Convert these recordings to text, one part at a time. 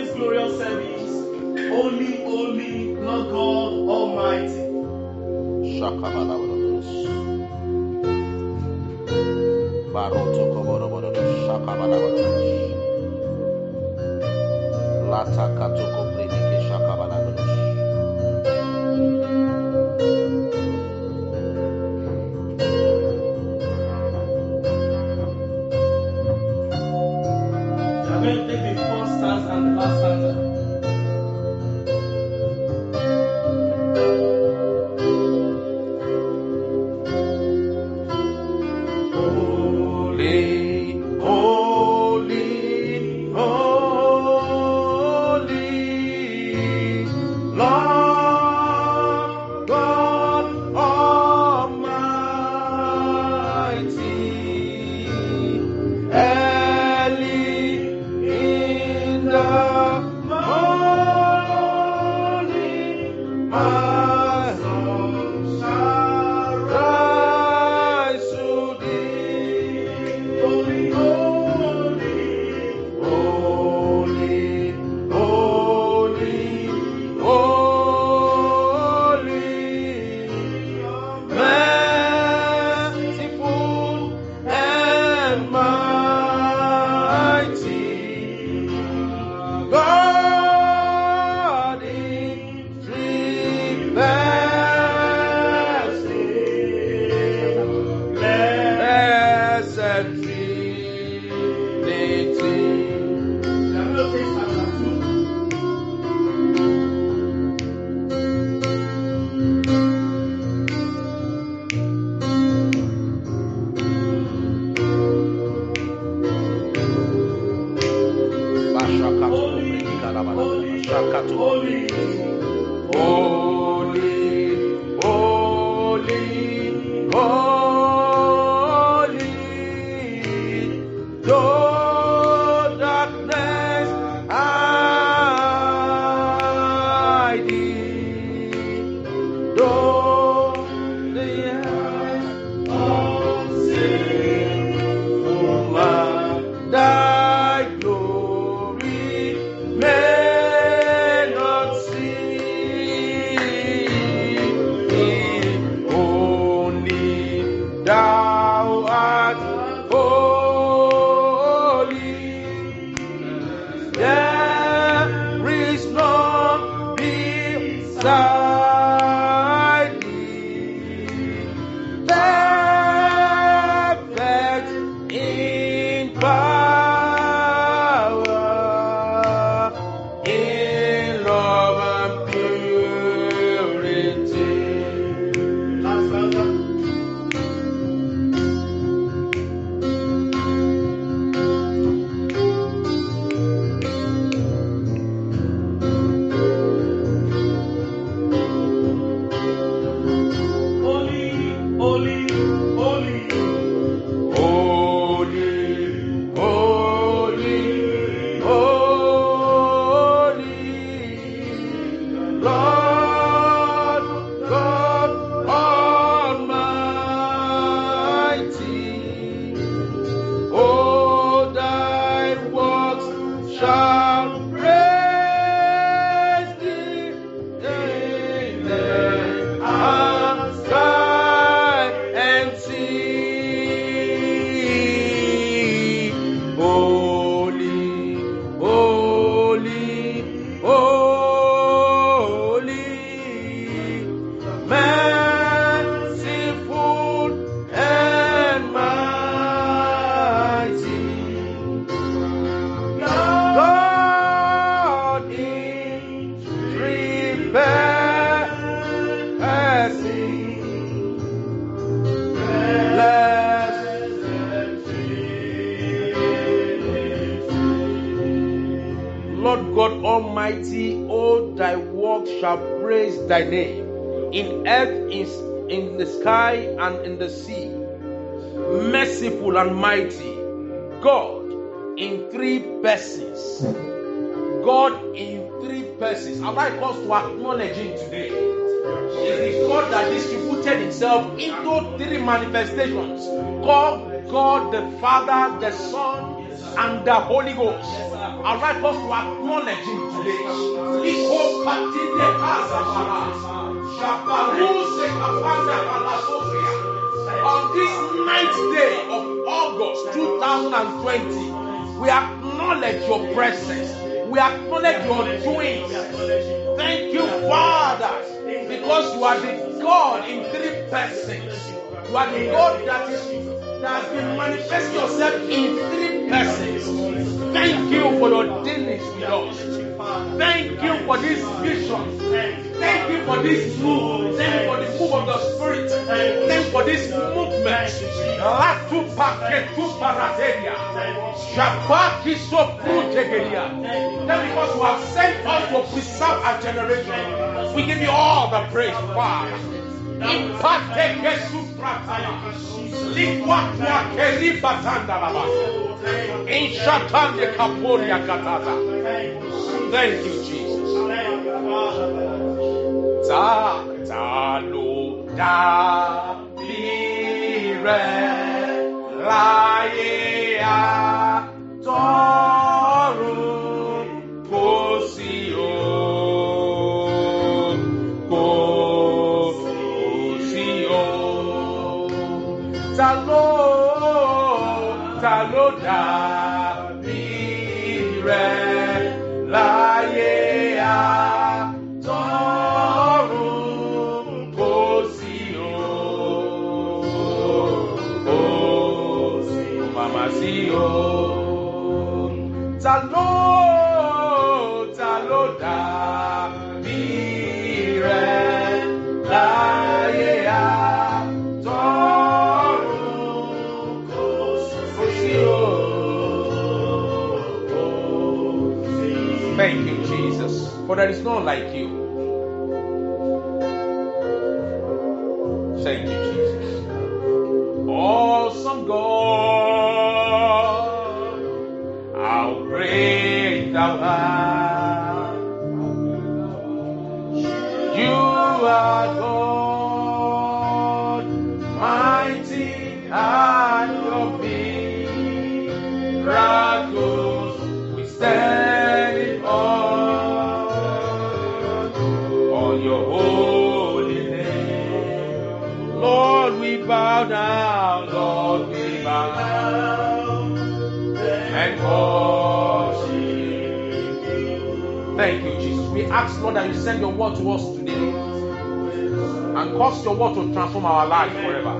this glorious service. Holy, holy, Lord God Almighty. Shakabalabarados. Baroto koboroboros. Shakabalabarados. Latakato kopredike shakabalabarados. We are going to take the first stanza and the last stanza. Thy name in earth, in the sky, and in the sea. Merciful and mighty God in three persons. God in three persons. I'd like us to acknowledge Him today. It is God that distributed Himself into three manifestations called God the Father, the Son, and the Holy Ghost. I'd like us to acknowledge Him today. Liko patinde kasabara. Shabaruse kapanda kalasofia. On this 9th day of August 2020, we acknowledge your presence. We acknowledge your doings. Thank you, Father, because you are the God in 3 persons. You are the God that has been manifesting yourself in 3 persons. Thank you for your dealings with us. Thank you for this vision. Thank you for this move. Thank you for the move of the Spirit. Thank you for this movement. Latu paketu paraderia. Shabaki soprutegeria. Then because you have sent us to preserve our generation, we give you all the praise, Father. Impateke supratala. Likwatwa keribatandalaba. Inshatande kaporia katata. Thank you, Jesus. Talo da lire laia toru kosio talo da lire laia toru kosio mama sio talo da lire laia Thank you, Jesus, for there is none like you. Thank you, Jesus. Awesome God, how great thou art. You are God, mighty and your miracles we stand on your holy name. Lord, we bow down, Lord, we bow down and worship you. Thank you, Jesus. We ask, Lord, that you send your word to us today and cause your word to transform our lives forever.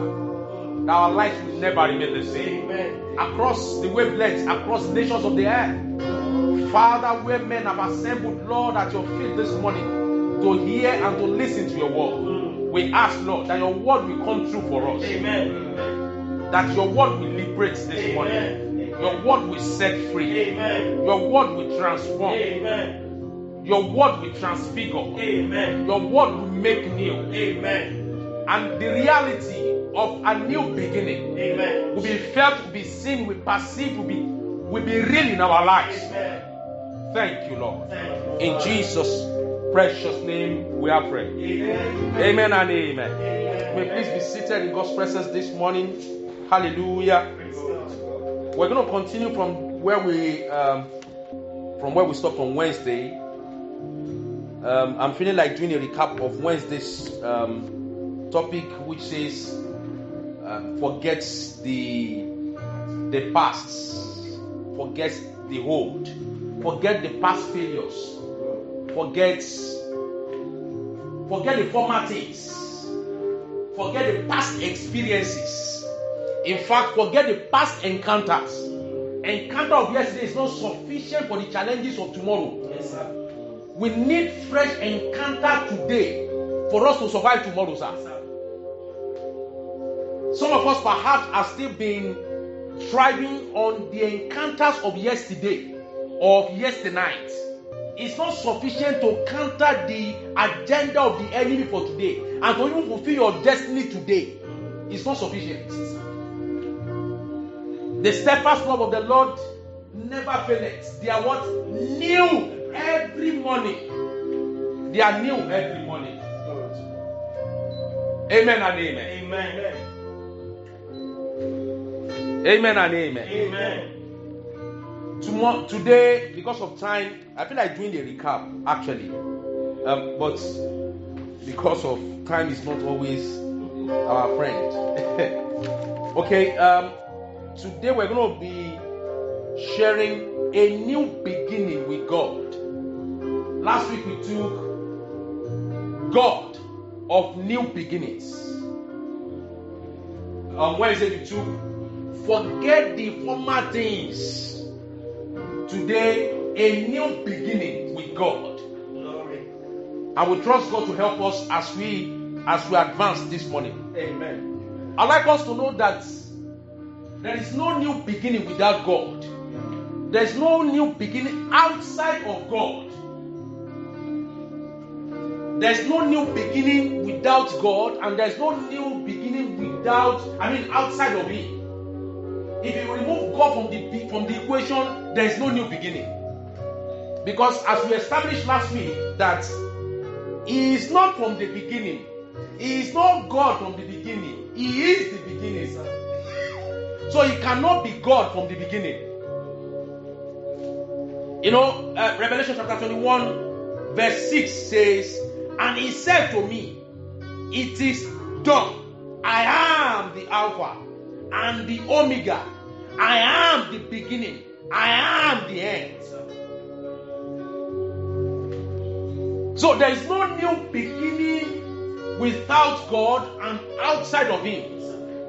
That our lives will never remain the same. Across the wavelengths, across the nations of the earth. Father, where men have assembled, Lord, at your feet this morning to hear and to listen to your word. We ask, Lord, that your word will come true for us. Amen. That your word will liberate this morning. Your word will set free. Amen. Your word will transform. Amen. Your word will transfigure. Amen. Your word will make new. Amen. And the reality of a new beginning, amen, will be felt, will be seen, will be perceived, will be real in our lives. Amen. Thank you, Lord. Thank you. In Jesus' precious name we are praying. Amen. Amen and amen. Amen. May please be seated in God's presence this morning. Hallelujah. We're going to continue from where we stopped on Wednesday. I'm feeling like doing a recap of Wednesday's topic, which says forget the past, forget the old, forget the past failures, forget the former things, forget the past experiences. In fact, forget the past encounters. Encounter of yesterday is not sufficient for the challenges of tomorrow. Yes, sir. We need fresh encounter today for us to survive tomorrow, sir. Yes, sir. Some of us perhaps are still being thriving on the encounters of yesterday or of yesternight. It's not sufficient to counter the agenda of the enemy for today and to even fulfill your destiny today. It's not sufficient. The steadfast love of the Lord never fails. They are what? New every morning. They are new every morning. Amen and amen. Amen. Amen and amen. Amen. Today, because of time, I feel like doing a recap actually, but because of time is not always our friend. Okay, today we're going to be sharing a new beginning with God. Last week we took God of new beginnings. Wednesday we took forget the former things. Today, a new beginning with God. Glory. I will trust God to help us as we advance this morning. Amen. I'd like us to know that there is no new beginning without God. There's no new beginning outside of God. There's no new beginning without God, and there's no new beginning outside of Him. If you remove God from the equation, there is no new beginning. Because as we established last week, that He is not from the beginning. He is not God from the beginning. He is the beginning. So He cannot be God from the beginning. Revelation chapter 21 verse 6 says, "And He said to me, it is done. I am the Alpha and the Omega. I am the beginning. I am the end." So there is no new beginning without God and outside of Him,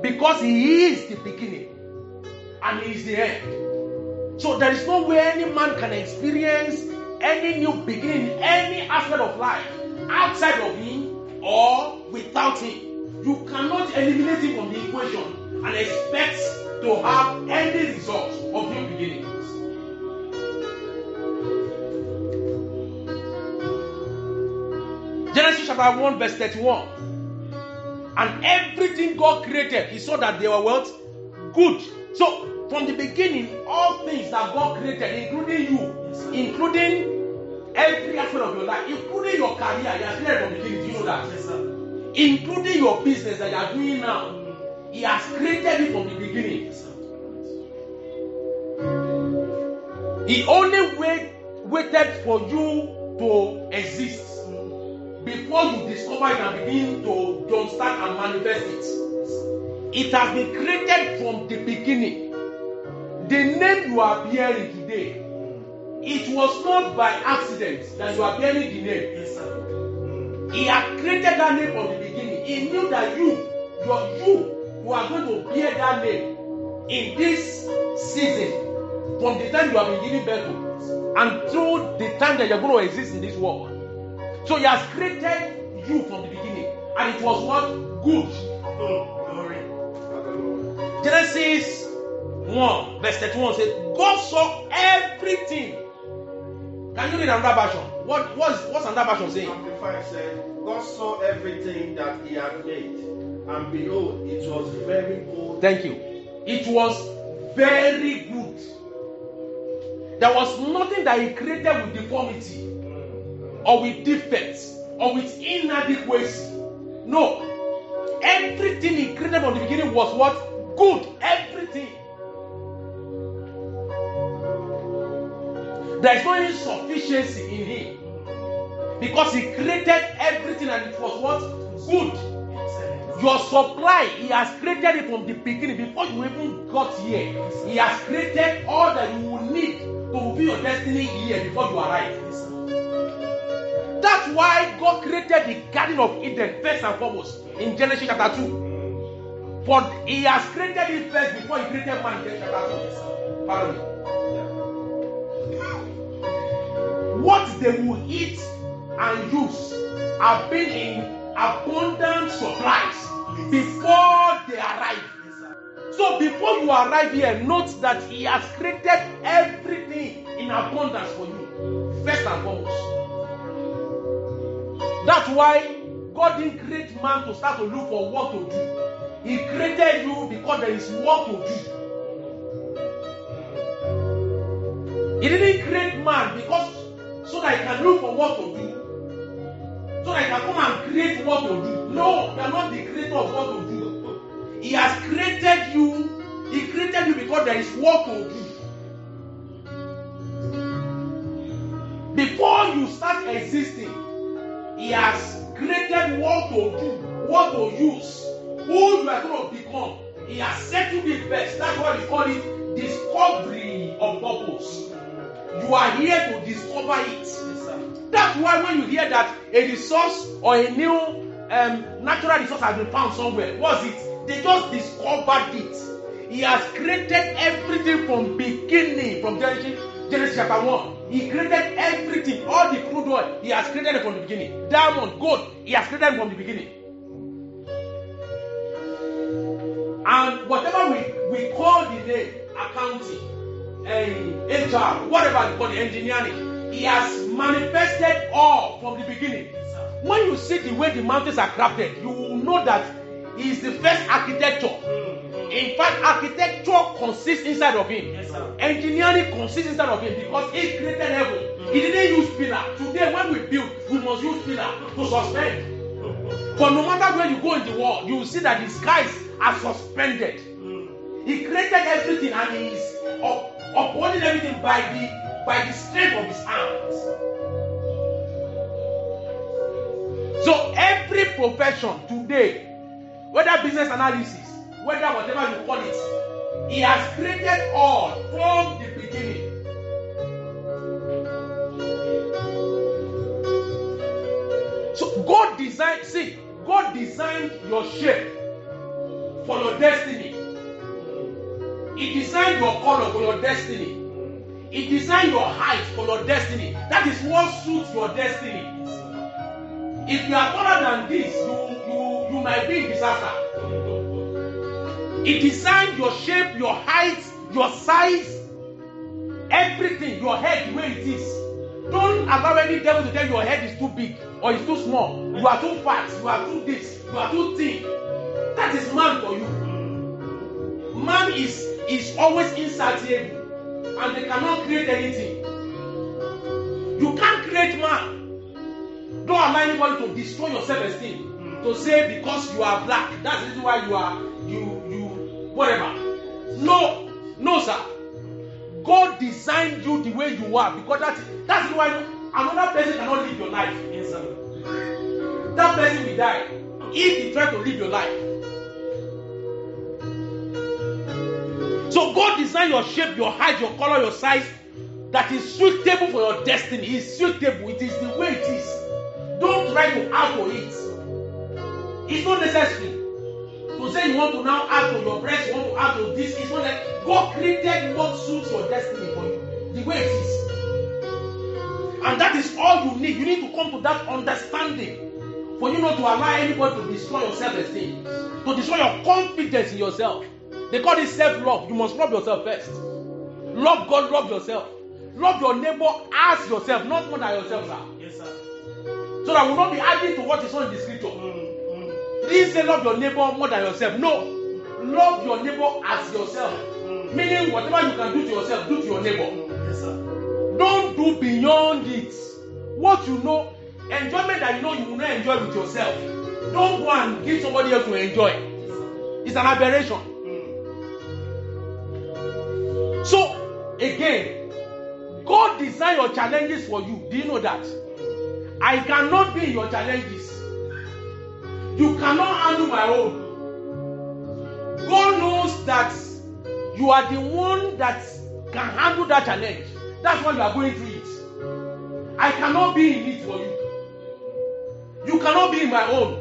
because He is the beginning and He is the end. So there is no way any man can experience any new beginning in any aspect of life outside of Him or without Him. You cannot eliminate Him from the equation and expect to have any result of new beginnings. Genesis chapter 1 verse 31. "And everything God created, He saw that they were what? Good." So from the beginning, all things that God created, including you, including every aspect of your life, including your career, He has created from the beginning. Do you know that? Yes, sir. Including your business that you are doing now, He has created it from the beginning. Yes, sir. He only waited for you to exist before you discover it and begin to jumpstart and manifest it. It has been created from the beginning. The name you are bearing today, it was not by accident that you are bearing the name. Yes, sir. He had created that name from the beginning. He knew that you are going to bear that name in this season, from the time you have been giving birth to, and through the time that you are going to exist in this world. So He has created you from the beginning, and it was what? Good. Glory. Genesis 1 verse 31 says, God saw everything. Can you read another version? What's another version saying? Amplified said, God saw everything that He had made, and behold, it was very good. Thank you. It was very good. There was nothing that He created with deformity, or with defects, or with inadequacy. No. Everything He created from the beginning was what? Good. Everything. There is no insufficiency in Him, because He created everything and it was what? Good. Your supply, He has created it from the beginning. Before you even got here, He has created all that you will need to fulfill your destiny here before you arrive. That's why God created the Garden of Eden first and foremost in Genesis chapter 2. For He has created it first before He created man in Genesis chapter 2. Follow me. What they will eat and use have been in abundant supplies before they arrive. So before you arrive here, note that He has created everything in abundance for you, first and foremost. That's why God didn't create man to start to look for what to do. He created you because there is work to do. He didn't create man because so that He can look for what to do, so that He can come and create what to do. No, you are not the creator of what to do. He has created you. He created you because there is work to do. Before you start existing, He has created what to do, what to use, who you are going to become. He has settled it best. That's why we call it discovery of purpose. You are here to discover it. That's why when you hear that a resource or a new natural resource has been found somewhere, what's it? They just discovered it. He has created everything from beginning, from Genesis chapter 1. He created everything, all the crude oil, He has created it from the beginning. Diamond, gold, He has created it from the beginning. And whatever we call the name, accounting, HR, whatever you call it, engineering, He has manifested all from the beginning. When you see the way the mountains are crafted, you will know that He is the first architecture. In fact, architecture consists inside of Him. Engineering consists inside of Him because He created heaven. He didn't use pillar. Today, when we build, we must use pillar to suspend. But no matter where you go in the world, you will see that the skies are suspended. He created everything and He is upholding everything by the strength of His hands. So every profession today, whether business analysis, whether whatever you call it, He has created all from the beginning. So God designed your shape for your destiny. He designed your color for your destiny. He designed your height for your destiny. That is what suits your destiny. If you are taller than this, you might be in disaster. He designed your shape, your height, your size, everything, your head the way it is. Don't allow any devil to tell you your head is too big or it's too small. You are too fat, you are too this, you are too thin. That is man for you. Man is always insatiable and they cannot create anything. You can't create man. Don't allow anybody to destroy your self-esteem. To say because you are black, that's the reason why you whatever. No, sir. God designed you the way you are because that's why another person cannot live your life. That person will die if he tries to live your life. So God designed your shape, your height, your color, your size that is suitable for your destiny. It's suitable. It is the way it is. Don't try to add to it. It's not necessary. To say you want to now add to your breast, you want to add to this, it's not like God created what suits your destiny for you, the way it is. And that is all you need. You need to come to that understanding for you not to allow anybody to destroy your self-esteem, to destroy your confidence in yourself. They call it self-love. You must love yourself first. Love God, love yourself. Love your neighbor as yourself, not more than yourself, sir. Yes, sir. So that we will not be adding to what is not in the scripture. Please say love your neighbor more than yourself. No. Love your neighbor as yourself. Meaning whatever you can do to yourself, do to your neighbor. Yes, sir. Don't do beyond it. What you know, enjoyment that you know you will not enjoy with yourself. Don't go and give somebody else to enjoy. It's an aberration. So, again, God designed your challenges for you. Do you know that? I cannot be in your challenges. You cannot handle my own. God knows that you are the one that can handle that challenge. That's why you are going through it. I cannot be in it for you. You cannot be in my own.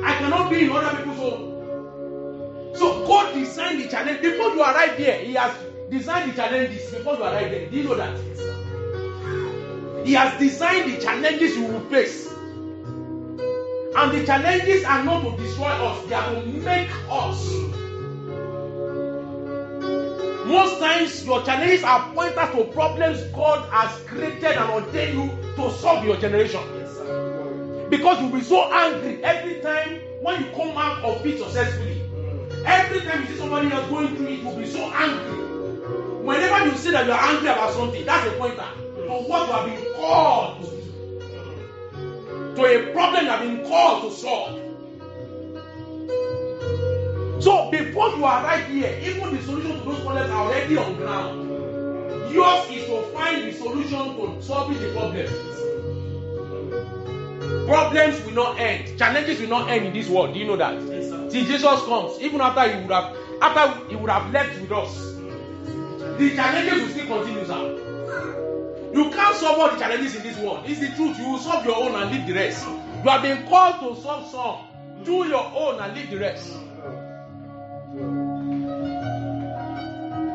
I cannot be in other people's own. So God designed the challenge. Before you arrive there, He has designed the challenges before you arrive there. Do you know that? He has designed the challenges you will face. And the challenges are not to destroy us, they are to make us. Most times, your challenges are pointers to problems God has created and ordained you to solve your generation. Yes, sir. Because you'll be so angry every time when you come out of it successfully. Every time you see somebody else going through it, you'll be so angry. Whenever you see that you are angry about something, that's a pointer to what you have been called to a problem you have been called to solve. So before you arrive here, even the solution to those problems are already on ground. Yours is to find the solution to solving the problem. Problems will not end. Challenges will not end in this world. Do you know that? Yes, sir. Till Jesus comes, even after he would have left with us, the challenges will still continue, sir. You can't solve all the challenges in this world. It's the truth. You will solve your own and leave the rest. You have been called to solve some. Do your own and leave the rest.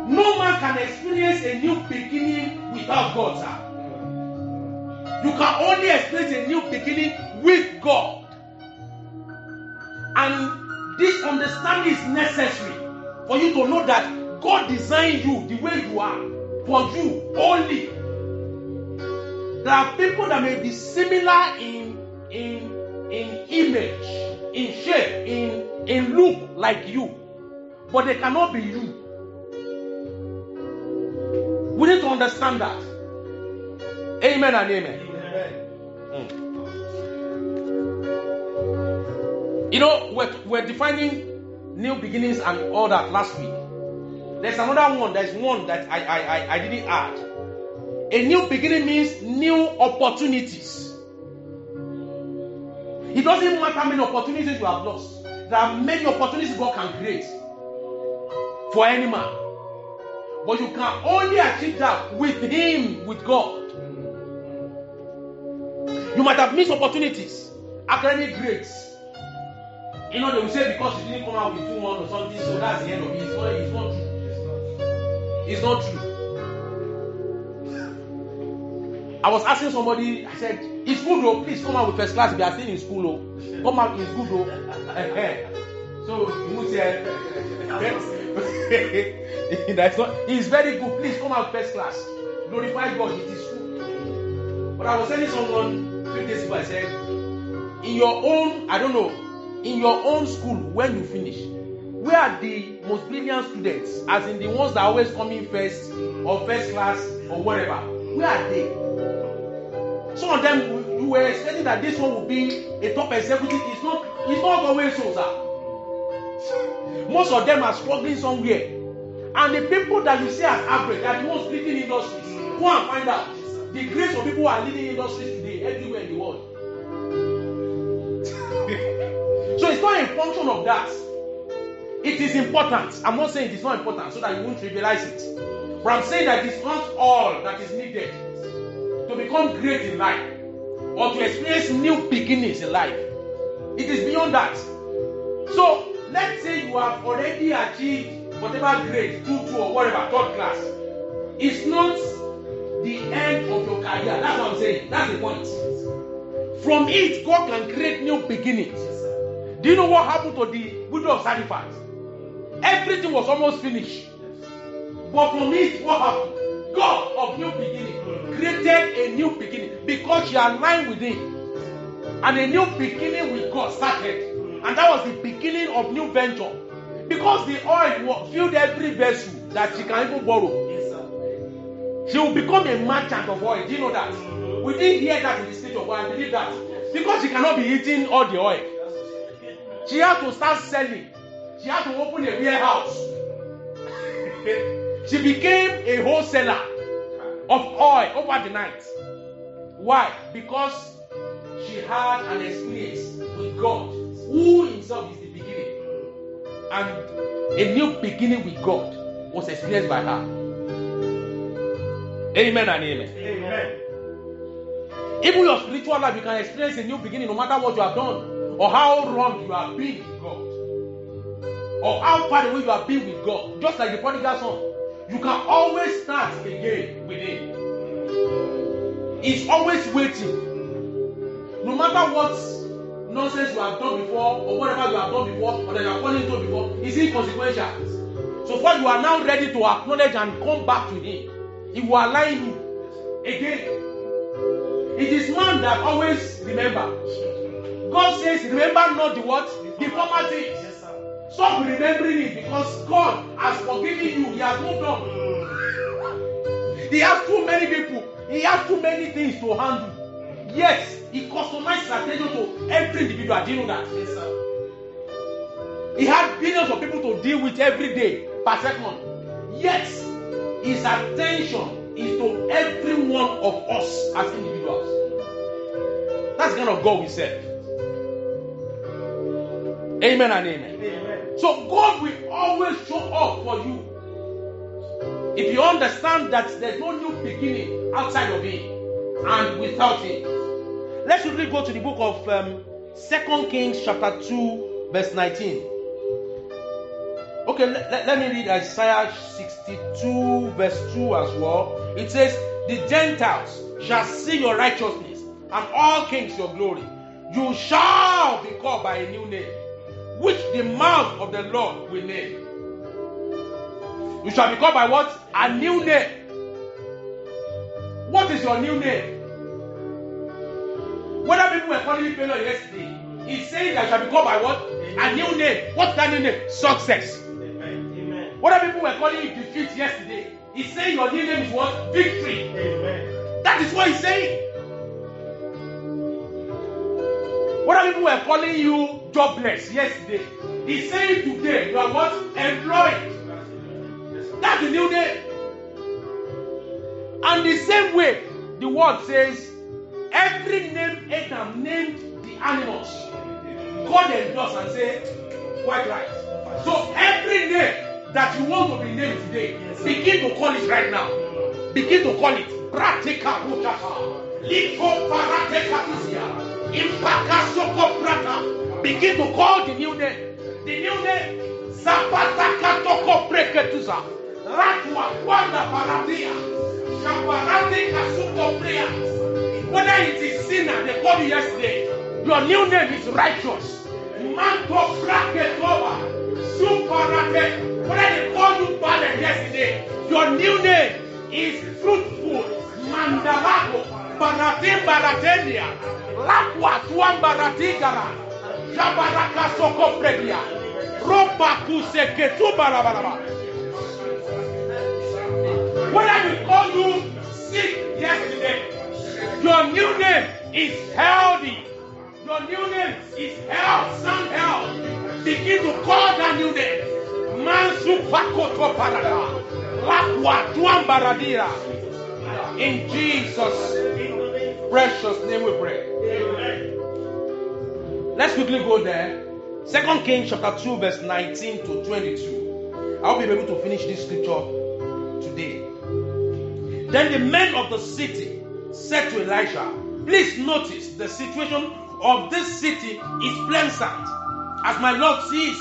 No man can experience a new beginning without God, sir. You can only experience a new beginning with God. And this understanding is necessary for you to know that God designed you the way you are, for you only. There are people that may be similar in image, in shape, in look like you, but they cannot be you. We need to understand that. Amen and amen. You know, we're defining new beginnings and all that last week. There's another one. There's one that I didn't add. A new beginning means new opportunities. It doesn't matter how many opportunities you have lost. There are many opportunities God can create for any man. But you can only achieve that with Him, with God. You might have missed opportunities, academic grades. You know, they will say because you didn't come out with 2-1 or something, so that's the end of it. It's not true. It's not true. I was asking somebody, I said, it's good though, please come out with first class if you are still in school though. Come out, it's good though. So you would say, that's not, it's very good, please come out first class. Glorify God, it is true. But I was telling someone 2 days ago, I said, in your own, I don't know, in your own school, when you finish, where are the most brilliant students, as in the ones that are always coming first, or first class, or whatever? Where are they? Some of them, you were expecting that this one would be a top executive. It's not always so, sir. Most of them are struggling somewhere. And the people that you see as average are the ones leading industries. Go and find out. The grace of people who are leading industries today, everywhere in the world. So it's not a function of that. It is important. I'm not saying it is not important so that you won't trivialize it. But I'm saying that it's not all that is needed to become great in life or to experience new beginnings in life. It is beyond that. So let's say you have already achieved whatever grade, 2 or whatever, 3rd class. It's not the end of your career. That's what I'm saying. That's the point. From it, God can create new beginnings. Do you know what happened to the widow of Zarephath? Everything was almost finished. But from it, what happened? God of new beginning created a new beginning because she aligned with Him. And a new beginning with God started. And that was the beginning of new venture. Because the oil filled every vessel that she can even borrow. Yes, sir. She will become a merchant of oil. Do you know that? We didn't hear that in the stage of oil. I believe that. Because she cannot be eating all the oil. She had to start selling. She had to open a warehouse. She became a wholesaler of oil over the night. Why? Because she had an experience with God, who Himself is the beginning. And a new beginning with God was experienced by her. Amen and amen. Amen. Even your spiritual life, you can experience a new beginning no matter what you have done, or how wrong you have been with God, or how far away you have been with God. Just like the prodigal son, you can always start again with Him. He's always waiting. No matter what nonsense you have done before, or whatever you have done before, or that you have fallen into before, is inconsequential. So far you are now ready to acknowledge and come back to Him, He will align you again. It is man that always remember. God says, remember not the what? The former things. Yes, sir. Stop remembering it because God has forgiven you. He has moved on. He has too many people. He has too many things to handle. Yes, He customizes attention to every individual. Do you know that? Yes, sir. He had billions of people to deal with every day per second. Yet, His attention is to every one of us as individuals. That's the kind of God we serve. Amen and amen. Amen. So God will always show up for you. If you understand that there's no new beginning outside of Him and without Him. Let's quickly go to the book of 2 Kings chapter 2 verse 19. Okay, let me read Isaiah 62 verse 2 as well. It says, the Gentiles shall see your righteousness and all kings your glory. You shall be called by a new name, which the mouth of the Lord will name. You shall be called by what? A new name. What is your new name? Whether people were calling you failure yesterday, he's saying that you shall be called by what? A new name. What's that new name? Success. Amen. Whether people were calling you defeat yesterday, he's saying your new name is what? Victory. Amen. That is what he's saying. Whether people were calling you jobless yesterday, he's saying today you are what? Employed. That's the new name. And the same way, the word says, every name Adam named the animals, God endorsed and said, quite right. So every name that you want to be named today, begin to call it right now. Begin to call it. Pratika Mutaka. Liko Parateka Tisia. Impaka Soko Prata. Begin to call the new name. The new name. Zapataka Toko Preketuza. Ratwa Wanda Paradia. Shaparate Kasuko Prayer. Whether it is sinner, they called you yesterday, your new name is righteous. Manto Braketova. Superate. Whether they called you bad yesterday, your new name is fruitful. Mandalago. Baratim Baratenia. Lakwa Tuam Baratigara. Jabaraka Soko Predia. Robaku Seketu Barabaraba. Whether we call you sick yesterday, your new name is healthy. Your new name is health, sound health. Begin to call that new name. Mansu Pakoto Parada. Lakwa Tuambaradira. In Jesus' precious name we pray. Let's quickly go there. 2 Kings chapter 2 verse 19 to 22. I hope you'll be able to finish this scripture today. Then the men of the city said to Elisha, please notice the situation of this city is pleasant, as my Lord sees.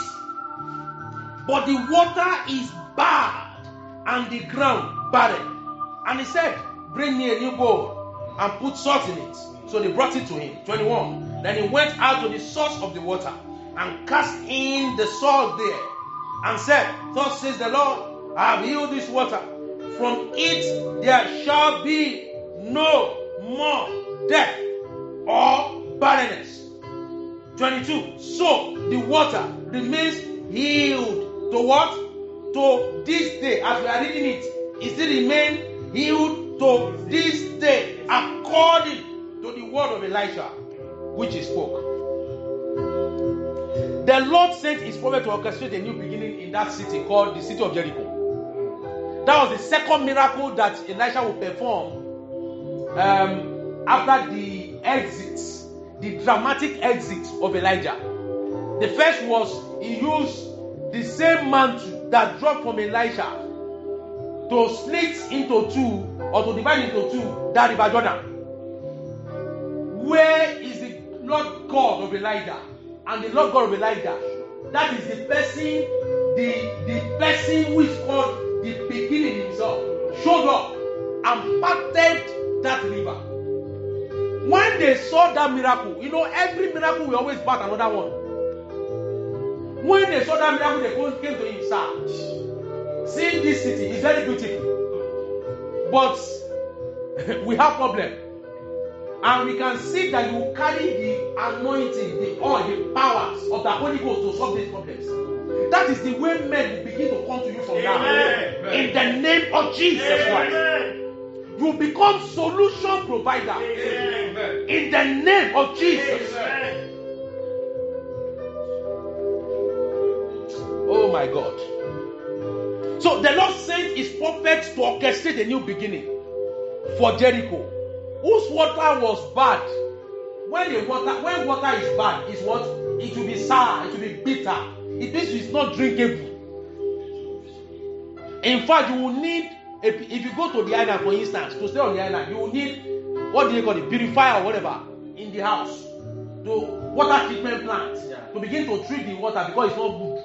But the water is bad and the ground barren. And he said, bring me a new bowl and put salt in it. So they brought it to him. 21. Then he went out to the source of the water and cast in the salt there and said, thus says the Lord, I have healed this water. From it there shall be no more death or barrenness. 22. So the water remains healed to what? To this day. As we are reading it, it still remains healed to this day, according to the word of Elisha, which he spoke. The Lord sent his prophet to orchestrate a new beginning in that city called the city of Jericho. That was the second miracle that Elisha would perform after the exits, the dramatic exit of Elijah. The first was he used the same mantle that dropped from Elisha to split into two or to divide into two that river Jordan. Where is the Lord God of Elijah and the Lord God of Elijah? That is the person, the person who is called the beginning himself, showed up and parted that river. When they saw that miracle, you know, every miracle will always part another one. When they saw that miracle, they came to him, sir, see this city is very beautiful, but we have problem. And we can see that you carry the anointing, the oil, the powers of the Holy Ghost to solve these problems. That is the way men will begin to come to you from now. In the name of Jesus Christ. You become solution provider. Amen. In the name of Jesus. Amen. Oh my God. So the Lord sent his prophets to orchestrate a new beginning. for Jericho, whose water was bad. When water is bad, is what? It will be sour, it will be bitter. It means it's not drinkable. In fact, you will need, if you go to the island, for instance, to stay on the island, you will need, what do you call it, purifier or whatever, in the house. To water treatment plants, to begin to treat the water because it's not good.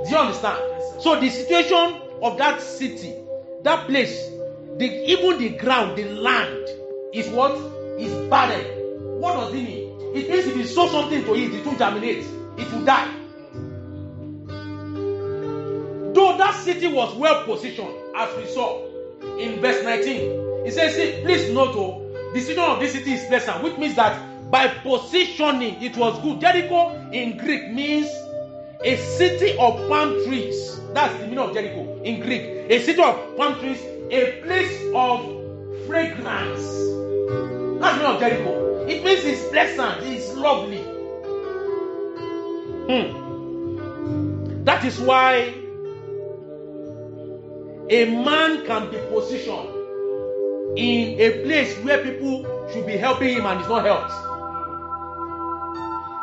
Do you understand? So the situation of that city, that place, even the ground, the land, is what? Is barren. What does it mean? It means if you sow something to it, it will germinate. It will die. Though that city was well positioned, as we saw in verse 19, it says, see, please note, the situation of this city is pleasant, which means that by positioning, it was good. Jericho in Greek means a city of palm trees. That's the meaning of Jericho in Greek. A city of palm trees, a place of fragrance. That's the meaning of Jericho. It means it's pleasant, it's lovely. That is why a man can be positioned in a place where people should be helping him and is not helped.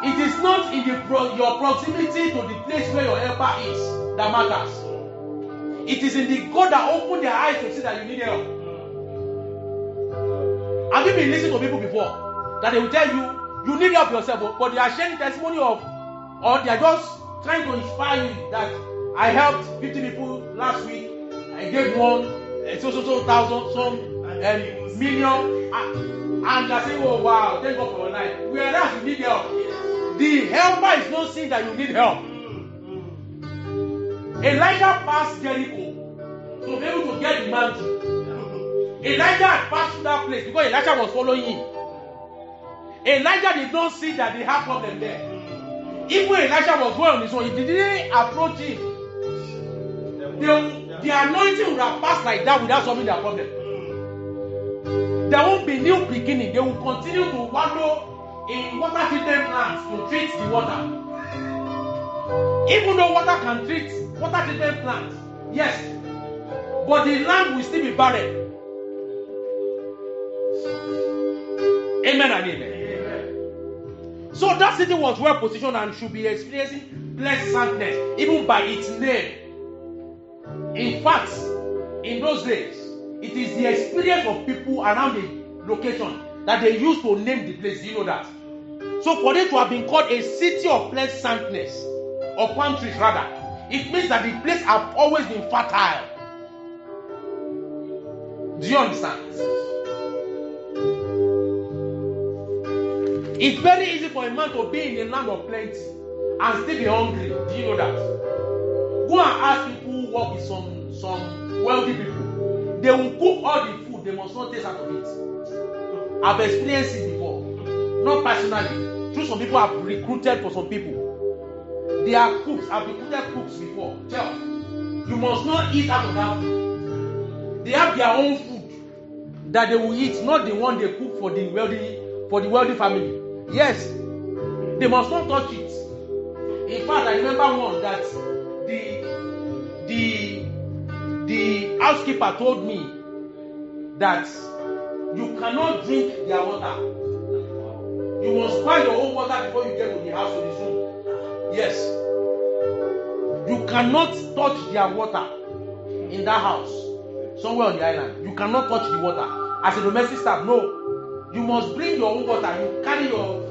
It is not in your proximity to the place where your helper is that matters. It is in the God that opened their eyes to see that you need help. Have you been listening to people before that they will tell you you need help yourself, but they are sharing testimony of, or they are just trying to inspire you that I helped 50 people last week, I gave one so thousand, some million, and they are saying, oh wow, thank God for your life. Whereas you need help. The helper is not saying that you need help. Elijah passed Jericho to be able to get the mantle. Elijah had passed through that place because Elijah was following him. Elijah did not see that they had problem there. Even when Elijah was going on his own, he didn't approach him. The anointing would have passed like that without solving their problem. There won't be new beginning. They will continue to wallow in water treatment plants to treat the water. Even though water can treat water treatment plants, yes, but the land will still be barren. Amen and amen. So that city was well positioned and should be experiencing pleasantness, even by its name. In fact, in those days, it is the experience of people around the location that they used to name the place. Do you know that? So for it to have been called a city of pleasantness, or palm trees rather, it means that the place have always been fertile. Do you understand? It's very easy for a man to be in a land of plenty and still be hungry. Do you know that? Go and ask people who work with some wealthy people. They will cook all the food, they must not taste out of it. I've experienced it before. Not personally. Through some people I've recruited for some people. They are cooks. I've recruited cooks before. Tell you must not eat out of that food. They have their own food that they will eat, not the one they cook for the wealthy family. Yes, they must not touch it. In fact, I remember one that the housekeeper told me that you cannot drink their water. You must buy your own water before you get to the house of the room. Yes, you cannot touch their water in that house somewhere on the island. You cannot touch the water as a domestic staff. No. You must bring your own water. You carry your